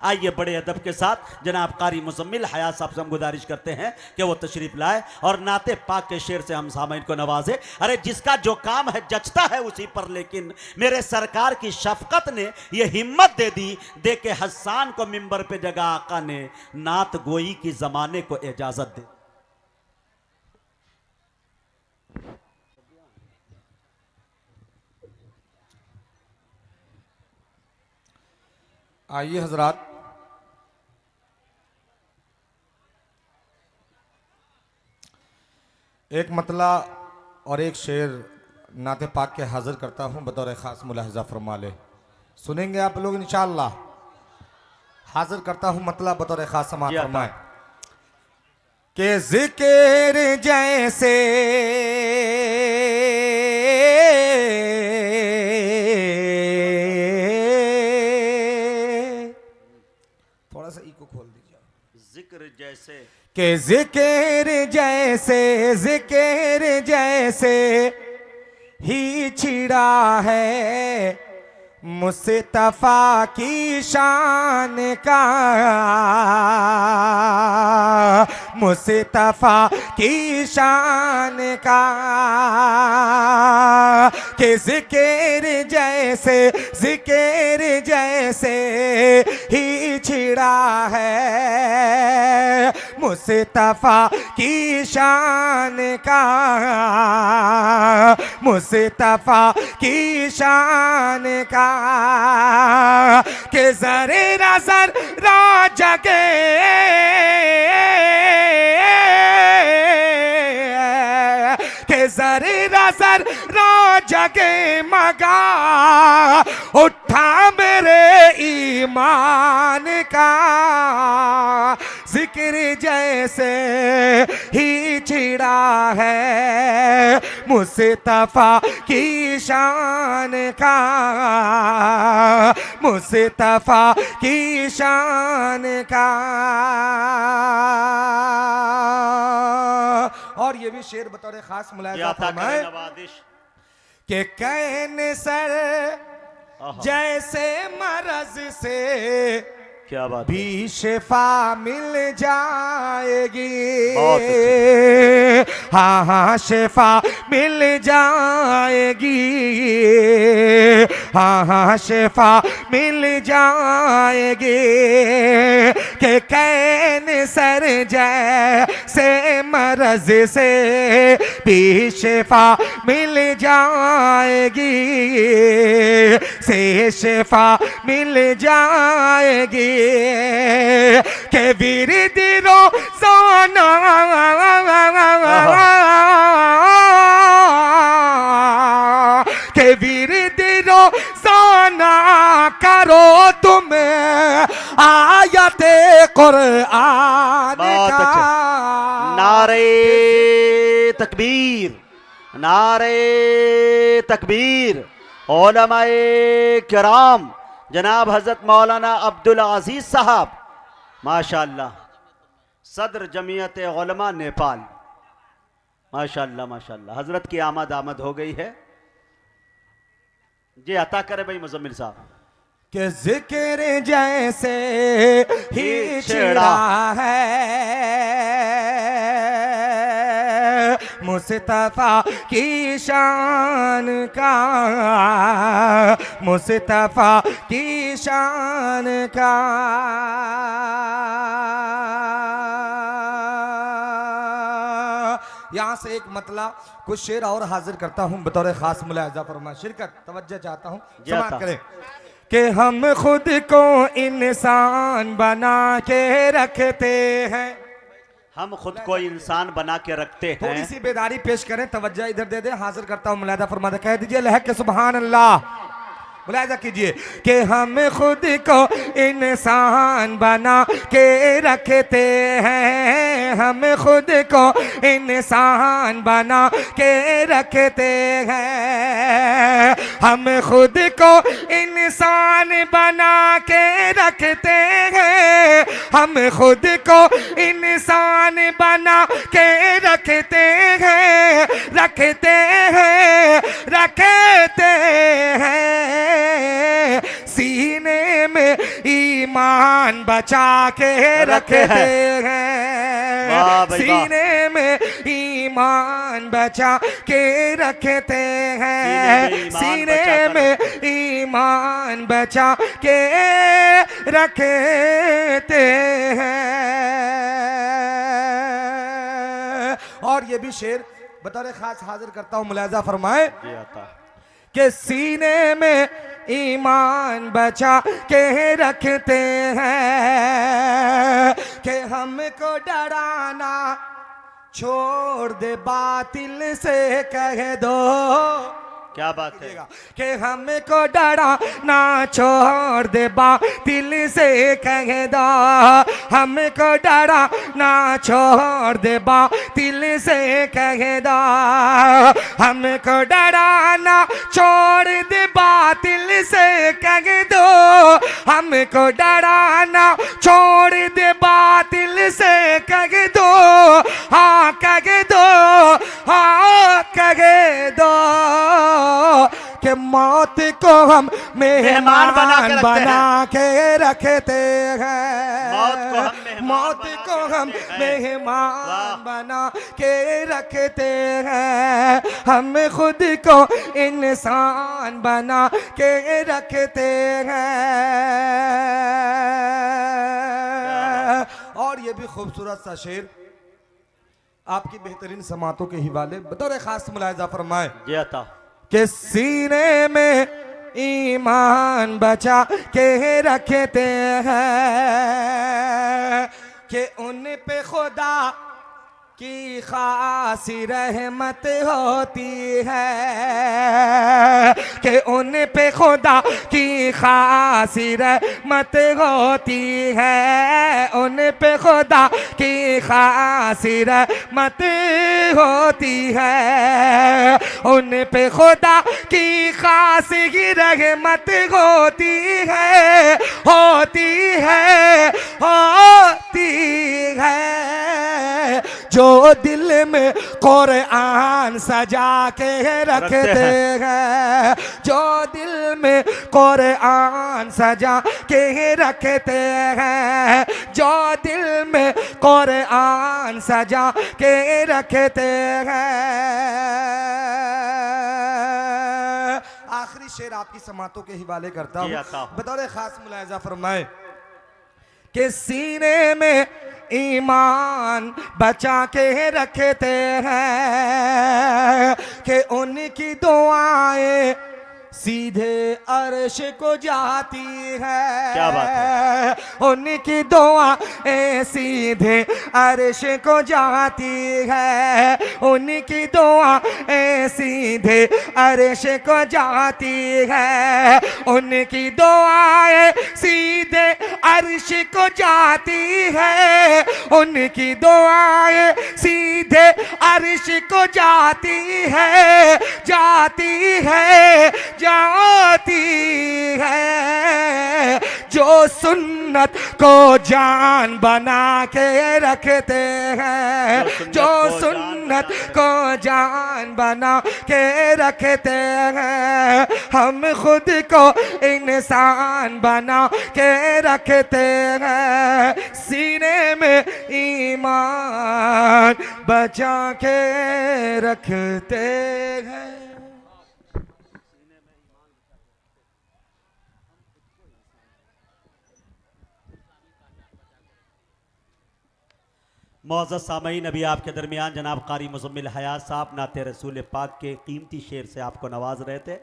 आइए बड़े अदब के साथ जनाब कारी मुजम्मिल हयात साहब से हम गुजारिश करते हैं कि वो तशरीफ लाए और नाते पाक के शेर से हम सामईन को नवाजे। अरे जिसका जो काम है जचता है उसी पर, लेकिन मेरे सरकार की शफकत ने ये हिम्मत दे दी, दे के हसान को मिंबर पे जगह आका ने, नात गोई की जमाने को इजाजत दे। आइए हजरात, एक मतला और एक शेर नाते पाक के हाजिर करता हूँ बतौर ख़ास मुलाहजा फरमा ले। सुनेंगे आप लोग इंशाअल्लाह। हाजिर करता हूँ मतला बतौर ख़ास समाअत फरमाए के ज़िक्र जैसे थोड़ा सा इको खोल दीजिए। जिक्र जैसे के जिक्र जैसे ही छिड़ा है मुस्तफा की शान का, मुस्तफा की शान का। के जिक्र जैसे ही छिड़ा है मुस्तफा की शान का, मुस्तफा की शान का। के जरे नजर राजा के जरे नजर राजा के मगा उठा मेरे ईमान का। जिक्र जैसे ही छिड़ा है मुस्तफा की शान का, मुस्तफा की शान का। और ये भी शेर बतौर खास मुलाहिजा फरमाए कि कैन सर जैसे मरज से क्या बात भी शिफा मिल जाएगी। हाँ हाँ शिफा मिल जाएगी, हाँ हाँ शिफा मिल जाएगी। के कैन सर जैसे मरज से भी शिफा मिल जाएगी, से शिफा मिल जाएगी। के विरदी रोज़ाना के विरदी रोज़ाना करो तुम आयते कुरान का। नारे तकबीर, नारे तकबीर। उलमाए किराम जनाब हजरत मौलाना अब्दुल अजीज साहब माशाअल्लाह, सदर जमीयत उलमा नेपाल, माशाअल्लाह माशाअल्लाह। हजरत की आमद हो गई है, ये अता करे भाई मुजम्मिल साहब। के जिक्र जैसे ही छिड़ा है मुस्तफा की शान का, मुस्तफा की शान का। यहाँ से एक मतला कुछ शेर और हाजिर करता हूँ बतौर खास मुलाहिजा फरमा शिरकत तवज्जो चाहता हूँ, समाअत करें। कि हम खुद को इंसान बना के रखते हैं, हम खुद को इंसान बना के रखते हैं। थोड़ी सी बेदारी पेश करें, तवज्जो इधर दे दे। हाजिर करता हूँ मुलाहिजा फरमा, कह दीजिए लहक के सुभान अल्लाह। मुलाहिजा कीजिए कि हम खुद को इंसान बना के रखते हैं, हम खुद को इंसान बना के रखते हैं, हम खुद को इंसान बना के रखते हैं, हम खुद को इंसान बना के रखते हैं, रखते हैं, रखते हैं। सीने में ईमान बचा के रखते हैं, वाह भाई वाह। सीने में ईमान बचा के रखते हैं, सीने में ईमान बचा के रखते हैं। और ये भी शेर बतौर खास हाजिर करता हूं, मुलाजा फरमाए जी आता। कि सीने में ईमान बचा के रखते हैं, कि हमको डराना छोड़ दे बातिल से कह दो, क्या बात है। कि हमको डरा ना छोड़ दे बातिल से कह दो, हमको डरा ना छोड़ दे बातिल से कह दो, हमको डरा ना छोड़ दे बातिल से कह दो, हमको डरा ना छोड़ दे बातिल से कह दो, हाँ कह दो, हाँ कह दो कि मौत को हम मेहमान बना के रखते हैं, मौत को हम मेहमान बना के रखते हैं, हम खुद को इंसान बना के रखते हैं। और ये भी खूबसूरत सा शेर आपकी बेहतरीन समातों के हिवाले बतौर खास मुलाहिजा फरमाए जी आता। कि सीने में ईमान बचा के रखते हैं, कि उन पे खुदा की खासी रहमत होती है, कि उन पे खुदा की खासी रहमत होती है, उन पे खुदा की खासी रहमत होती है, उन पे खुदा की खासी रहमत होती है, होती है, होती है, जो दिल में कुरान सजा के रखते हैं, जो दिल में कुरान सजा के रखते हैं, जो दिल में कुरान सजा के रखते हैं। आखिरी शेर आपकी समातों के हिवाले करता हूँ, बतौर खास मुलाहिजा फरमाए कि सीने में ईमान बचा के रखते हैं, कि उनकी दुआएं सीधे अर्श को जाती है, क्या बात है। उनकी दुआएं सीधे अर्श को जाती है, उनकी दुआएं सीधे अर्श को जाती है, उनकी दुआएं सीधे अर्श को जाती है, उनकी दुआएं सीधे अर्श को जाती है, जाती है, जाती है, जो सुन्नत को जान बना के रखते हैं, जो सुन्नत को जान बना के रखते हैं, हम खुद को इंसान बना के रखते हैं, सीने में ईमान बचा के रखते हैं। मौजूद सामईन, अभी आपके दरमियान जनाब कारी मुज़म्मिल हयात साहब नाते रसूल पाक के कीमती शेर से आपको नवाज रहे थे।